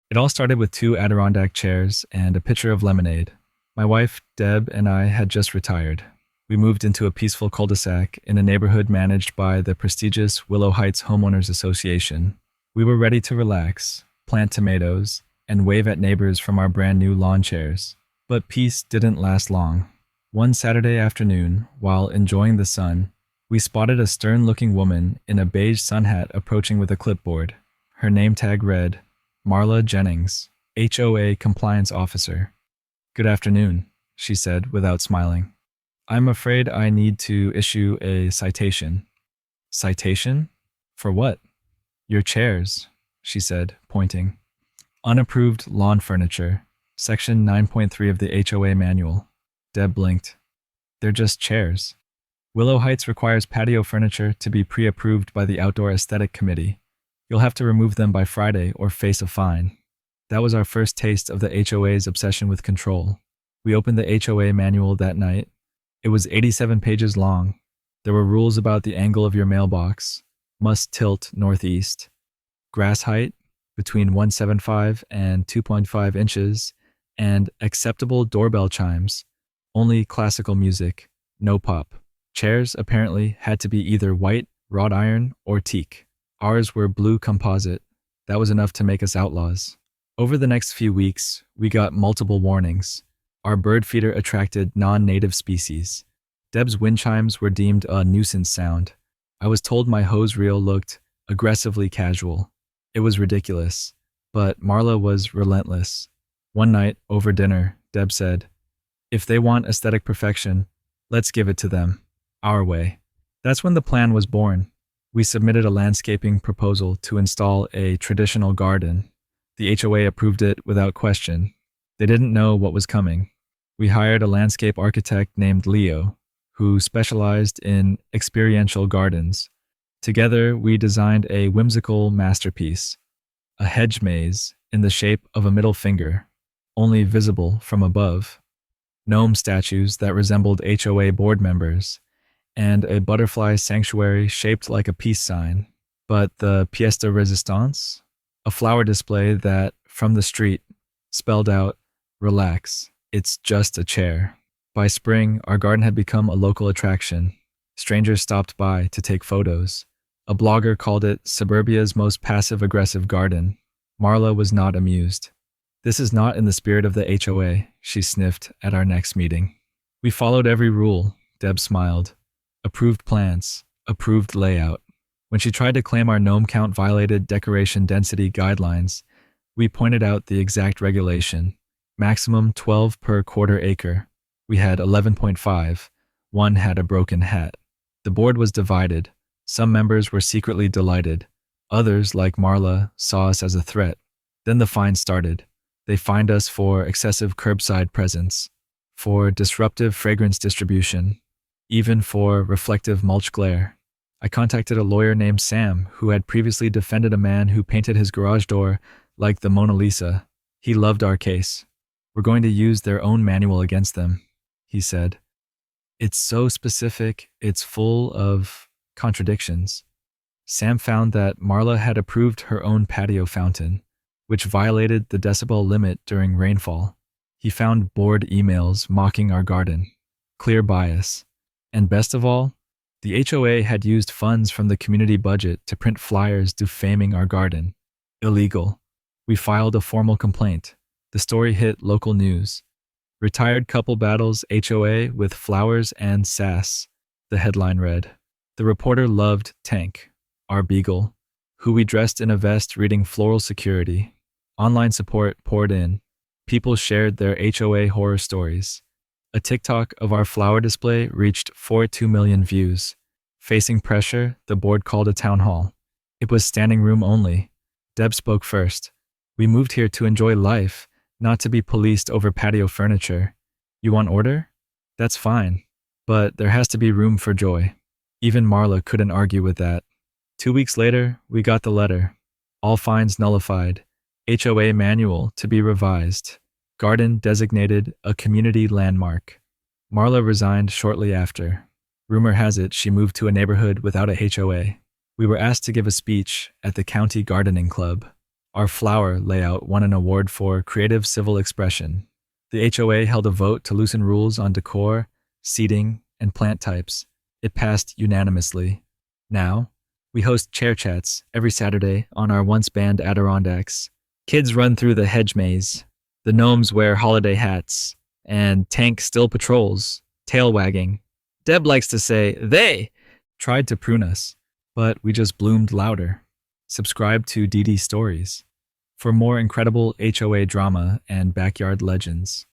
It all started with two Adirondack chairs and a pitcher of lemonade. My wife, Deb, and I had just retired. We moved into a peaceful cul-de-sac in a neighborhood managed by the prestigious Willow Heights Homeowners Association. We were ready to relax, plant tomatoes, and wave at neighbors from our brand new lawn chairs. But peace didn't last long. One Saturday afternoon, while enjoying the sun, we spotted a stern-looking woman in a beige sun hat approaching with a clipboard. Her name tag read, Marla Jennings, HOA Compliance Officer. "Good afternoon," she said without smiling. "I'm afraid I need to issue a citation." "Citation? For what?" "Your chairs," she said, pointing. "Unapproved lawn furniture, Section 9.3 of the HOA manual." Deb blinked. "They're just chairs. Willow Heights requires patio furniture to be pre-approved by the Outdoor Aesthetic Committee. You'll have to remove them by Friday or face a fine." That was our first taste of the HOA's obsession with control. We opened the HOA manual that night. It was 87 pages long. There were rules about the angle of your mailbox, must tilt northeast, grass height between 1.75 and 2.5 inches, and acceptable doorbell chimes, only classical music, no pop. Chairs apparently had to be either white, wrought iron, or teak. Ours were blue composite. That was enough to make us outlaws. Over the next few weeks, we got multiple warnings. Our bird feeder attracted non-native species. Deb's wind chimes were deemed a nuisance sound. I was told my hose reel looked aggressively casual. It was ridiculous, but Marla was relentless. One night, over dinner, Deb said, "If they want aesthetic perfection, let's give it to them, our way." That's when the plan was born. We submitted a landscaping proposal to install a traditional garden. The HOA approved it without question. They didn't know what was coming. We hired a landscape architect named Leo, who specialized in experiential gardens. Together, we designed a whimsical masterpiece, a hedge maze in the shape of a middle finger, only visible from above, gnome statues that resembled HOA board members, and a butterfly sanctuary shaped like a peace sign. But the pièce de résistance? A flower display that, from the street, spelled out, "Relax, it's just a chair." By spring, our garden had become a local attraction. Strangers stopped by to take photos. A blogger called it suburbia's most passive-aggressive garden. Marla was not amused. "This is not in the spirit of the HOA," she sniffed at our next meeting. "We followed every rule," Deb smiled. "Approved plants, approved layout." When she tried to claim our gnome count violated decoration density guidelines, we pointed out the exact regulation. Maximum 12 per quarter acre. We had 11.5. One had a broken hat. The board was divided. Some members were secretly delighted. Others, like Marla, saw us as a threat. Then the fines started. They fined us for excessive curbside presence, for disruptive fragrance distribution, even for reflective mulch glare. I contacted a lawyer named Sam, who had previously defended a man who painted his garage door like the Mona Lisa. He loved our case. "We're going to use their own manual against them," he said. "It's so specific, it's full of contradictions." Sam found that Marla had approved her own patio fountain, which violated the decibel limit during rainfall. He found board emails mocking our garden. Clear bias. And best of all, the HOA had used funds from the community budget to print flyers defaming our garden. Illegal. We filed a formal complaint. The story hit local news. "Retired couple battles HOA with flowers and sass," the headline read. The reporter loved Tank, our beagle, who we dressed in a vest reading floral security. Online support poured in. People shared their HOA horror stories. A TikTok of our flower display reached 4.2 million views. Facing pressure, the board called a town hall. It was standing room only. Deb spoke first. "We moved here to enjoy life, not to be policed over patio furniture. You want order? That's fine. But there has to be room for joy." Even Marla couldn't argue with that. 2 weeks later, we got the letter. All fines nullified. HOA manual to be revised. Garden designated a community landmark. Marla resigned shortly after. Rumor has it she moved to a neighborhood without a HOA. We were asked to give a speech at the County Gardening Club. Our flower layout won an award for creative civil expression. The HOA held a vote to loosen rules on decor, seating, and plant types. It passed unanimously. Now, we host chair chats every Saturday on our once banned Adirondacks. Kids run through the hedge maze. The gnomes wear holiday hats. And Tank still patrols, tail wagging. Deb likes to say, they tried to prune us, but we just bloomed louder. Subscribe to DD Stories for more incredible HOA drama and backyard legends.